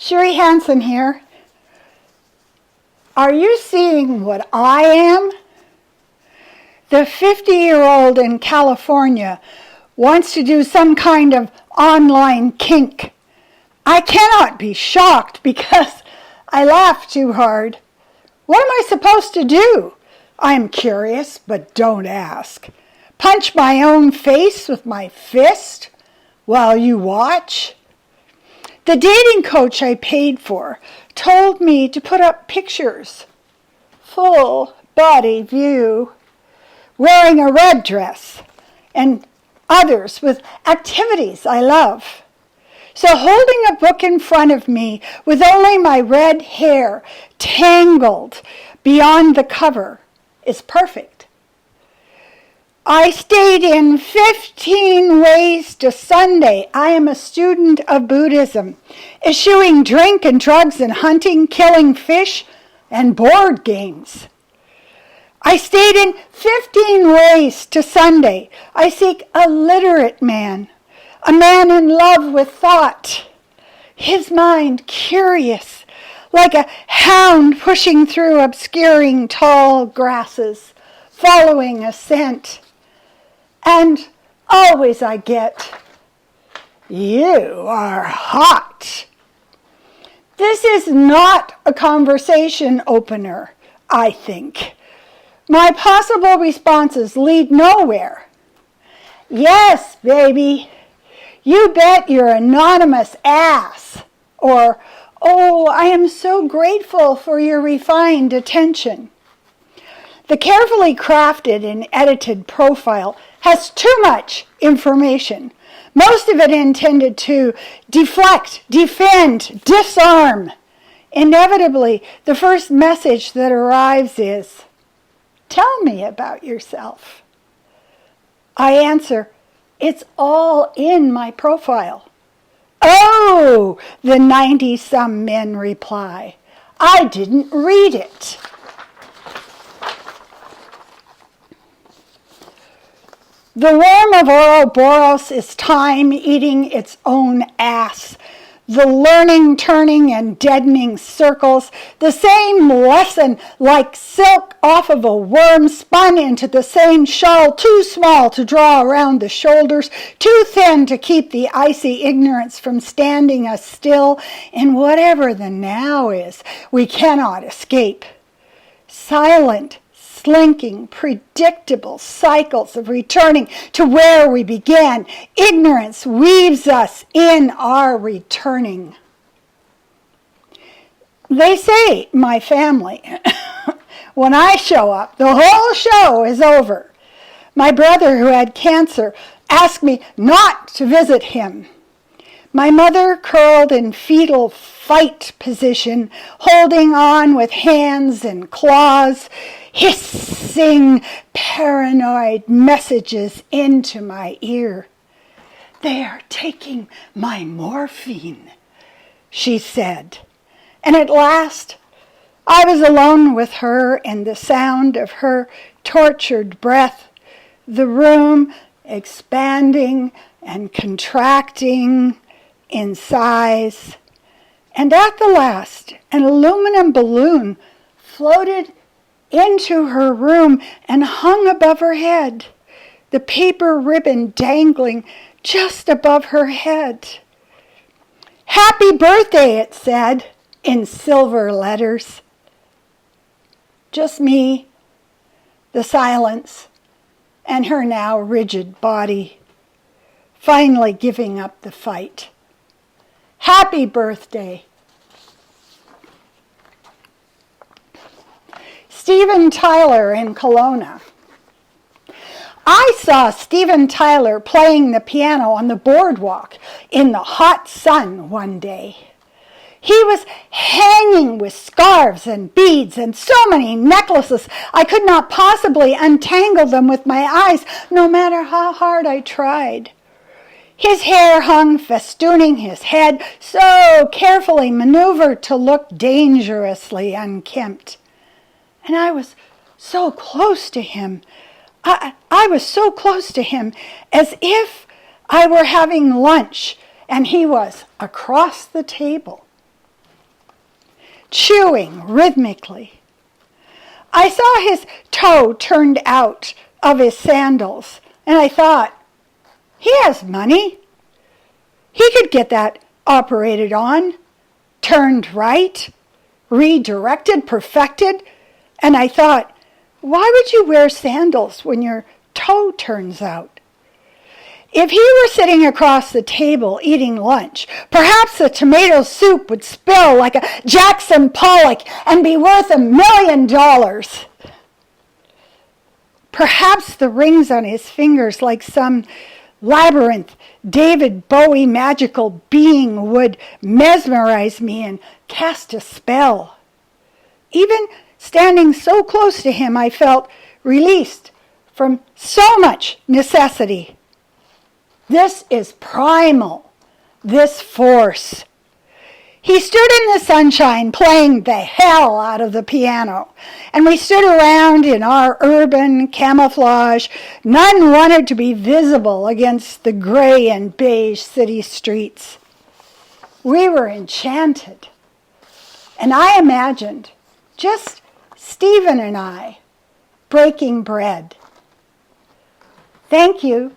Sherry Hansen here. Are you seeing what I am? The 50-year-old in California wants to do some kind of online kink. I cannot be shocked because I laugh too hard. What am I supposed to do? I'm curious, but don't ask. Punch my own face with my fist while you watch? The dating coach I paid for told me to put up pictures, full body view, wearing a red dress, and others with activities I love. So holding a book in front of me with only my red hair tangled beyond the cover is perfect. I stayed in 15 Ways to Sunday. I am a student of Buddhism, eschewing drink and drugs and hunting, killing fish, and board games. I stayed in 15 Ways to Sunday. I seek a literate man, a man in love with thought, his mind curious, like a hound pushing through obscuring tall grasses, following a scent. And always I get, "You are hot." This is not a conversation opener, I think. My possible responses lead nowhere. "Yes, baby. You bet your anonymous ass." Or, "Oh, I am so grateful for your refined attention." The carefully crafted and edited profile has too much information, most of it intended to deflect, defend, disarm. Inevitably, the first message that arrives is, "Tell me about yourself." I answer, "It's all in my profile." "Oh," the 90-some men reply, "I didn't read it." The worm of Ouroboros is time eating its own ass. The learning, turning, and deadening circles, the same lesson like silk off of a worm spun into the same shawl, too small to draw around the shoulders, too thin to keep the icy ignorance from standing us still in whatever the now is we cannot escape. Silent, slinking, predictable cycles of returning to where we began. Ignorance weaves us in our returning. They say, my family, when I show up, the whole show is over. My brother, who had cancer, asked me not to visit him. My mother curled in fetal fight position, holding on with hands and claws, hissing paranoid messages into my ear. "They are taking my morphine," she said. And at last, I was alone with her and the sound of her tortured breath, the room expanding and contracting in size. And at the last, an aluminum balloon floated into her room and hung above her head, the paper ribbon dangling just above her head. "Happy birthday," it said in silver letters. Just me, the silence, and her now rigid body, finally giving up the fight. Happy birthday. Steven Tyler in Kelowna. I saw Steven Tyler playing the piano on the boardwalk in the hot sun one day. He was hanging with scarves and beads and so many necklaces I could not possibly untangle them with my eyes, no matter how hard I tried. His hair hung festooning his head, so carefully maneuvered to look dangerously unkempt. And I was so close to him. I was so close to him, as if I were having lunch and he was across the table. chewing rhythmically. I saw his toe turned out of his sandals, and I thought, he has money. He could get that operated on, turned right, redirected, perfected. And I thought, why would you wear sandals when your toe turns out? If he were sitting across the table eating lunch, perhaps the tomato soup would spill like a Jackson Pollock and be worth $1 million. Perhaps the rings on his fingers, like some labyrinth David Bowie magical being, would mesmerize me and cast a spell. Even standing so close to him, I felt released from so much necessity. This is primal, this force. He stood in the sunshine playing the hell out of the piano, and we stood around in our urban camouflage. None wanted to be visible against the gray and beige city streets. We were enchanted, and I imagined just Stephen and I breaking bread. Thank you.